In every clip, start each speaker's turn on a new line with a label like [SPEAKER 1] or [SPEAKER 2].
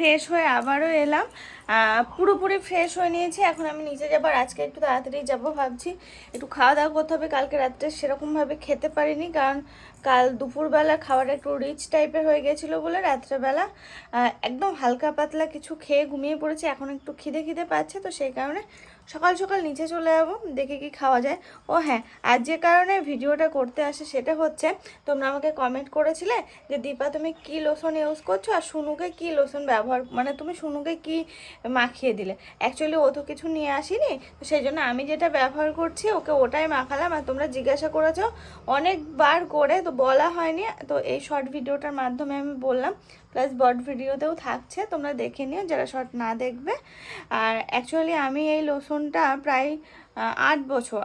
[SPEAKER 1] Fresh হয়ে আবারও এলাম। পুরোপুরি ফ্রেশ হয়ে নিয়েছি। এখন আমি নিচে যাবো, আজকে একটু তাড়াতাড়ি যাবো ভাবছি। একটু খাওয়া দাওয়া করতে হবে, কালকে রাত্রে সেরকমভাবে খেতে পারিনি, কারণ কাল দুপুরবেলা খাওয়াটা একটু রিচ টাইপের হয়ে গেছিলো বলে রাত্রেবেলা একদম হালকা পাতলা কিছু খেয়ে ঘুমিয়ে পড়েছি। এখন একটু খিদে খিদে পাচ্ছে, তো সেই কারণে সকাল সকাল নিচে চলে যাবো, দেখে কি খাওয়া যায়। ও হ্যাঁ, আর যে কারণে ভিডিওটা করতে আসে সেটা হচ্ছে, তোমরা আমাকে কমেন্ট করেছিলে যে দীপা তুমি কি লোশন ইউজ করছো আর শুনুকে কি লোশন ব্যবহার, মানে তুমি শুনুকে কি মাখিয়ে দিলে। অ্যাকচুয়ালি ও তো কিছু নিয়ে আসিনি, তো সেই জন্য আমি যেটা ব্যবহার করছি ওকে ওটাই মাখালাম। আর তোমরা জিজ্ঞাসা করেছো অনেকবার করে, তো বলা হয়নি, তো এই শর্ট ভিডিওটার মাধ্যমে আমি বললাম। প্লাস বড ভিডিওতেও থাকছে, তোমরা দেখে নিও যারা শর্ট না দেখবে। আর অ্যাকচুয়ালি আমি এই লোশনটা প্রায় 8 বছর,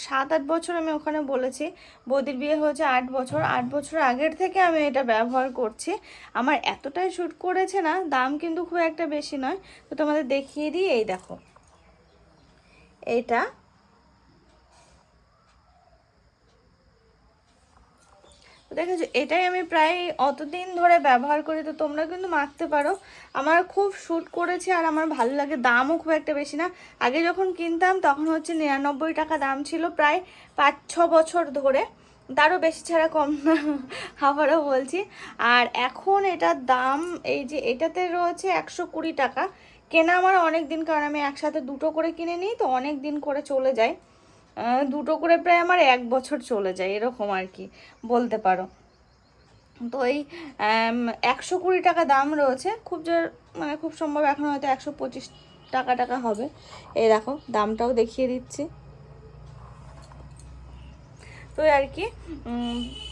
[SPEAKER 1] 7-8 বছর আমি ওখানে বলেছি। বৌদির বিয়ে হয়েছে 8 বছর, 8 বছর আগের থেকে আমি এটা ব্যবহার করছি। আমার এতটাই শ্যুট করেছে না, দাম কিন্তু খুব একটা বেশি নয়। তো তোমাদের দেখিয়ে দিই, এই দেখো এইটা। দেখেছো, এটাই আমি প্রায় অতদিন ধরে ব্যবহার করি, তো তোমরা কিন্তু মাখতে পারো। আমার খুব শ্যুট করেছে আর আমার ভালো লাগে, দামও খুব একটা বেশি না। আগে যখন কিনতাম তখন হচ্ছে 99 টাকা দাম ছিল, প্রায় 5-6 বছর ধরে, তারও বেশি ছাড়া কম না, আবারও বলছি। আর এখন এটার দাম, এই যে এটাতে রয়েছে 120 টাকা। কেনা আমার অনেক দিন, কারণ আমি একসাথে দুটো করে কিনে নিই, তো অনেক দিন করে চলে যায়। দুটো করে প্রায় আমার 1 বছর চলে যায়, এরকম আর কি বলতে পারো। তো এই 120 টাকা দাম রয়েছে, খুব জোর মানে খুব সম্ভব এখন হয়তো 125 টাকা হবে। এই দেখো দামটাও দেখিয়ে দিচ্ছি। তো আর কি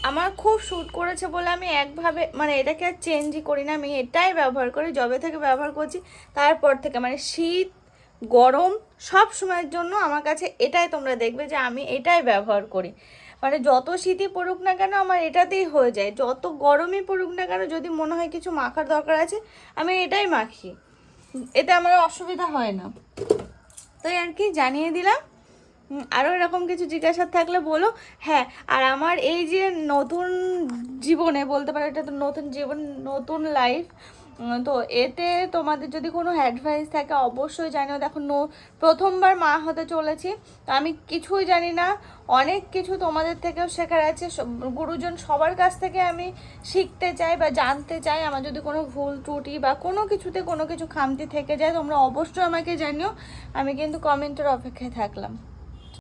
[SPEAKER 1] আমার খুব শ্যুট করেছে বলে আমি একভাবে মানে এটাকে আর চেঞ্জই করি না, আমি এটাই ব্যবহার করি যবে থেকে ব্যবহার করছি। তারপর থেকে মানে শীত গরম সব সময়ের জন্য আমার কাছে এটাই, তোমরা দেখবে যে আমি এটাই ব্যবহার করি। মানে যত শীতই পড়ুক না কেন আমার এটাতেই হয়ে যায়, যত গরমই পড়ুক না কেন যদি মনে হয় কিছু মাখার দরকার আছে আমি এটাই মাখি, এতে আমার অসুবিধা হয় না। তো আর কি জানিয়ে দিলাম। আরও এরকম কিছু জিজ্ঞাসা থাকলে বলো। হ্যাঁ, আর আমার এই যে নতুন জীবনে বলতে পারো, এটা তো নতুন জীবন, নতুন লাইফ, তো এতে তোমাদের যদি কোনো অ্যাডভাইস থাকে অবশ্যই জানিও। দেখো প্রথমবার মা হতে চলেছি, তো আমি কিছুই জানি না, অনেক কিছু তোমাদের থেকেও শেখার আছে, গুরুজন সবার কাছ থেকে আমি শিখতে চাই বা জানতে চাই। আমার যদি কোনো ভুল ত্রুটি বা কোনো কিছুতে কোনো কিছু খামতি থেকে যায় তোমরা অবশ্যই আমাকে জানিও, আমি কিন্তু কমেন্টের অপেক্ষায় থাকলাম।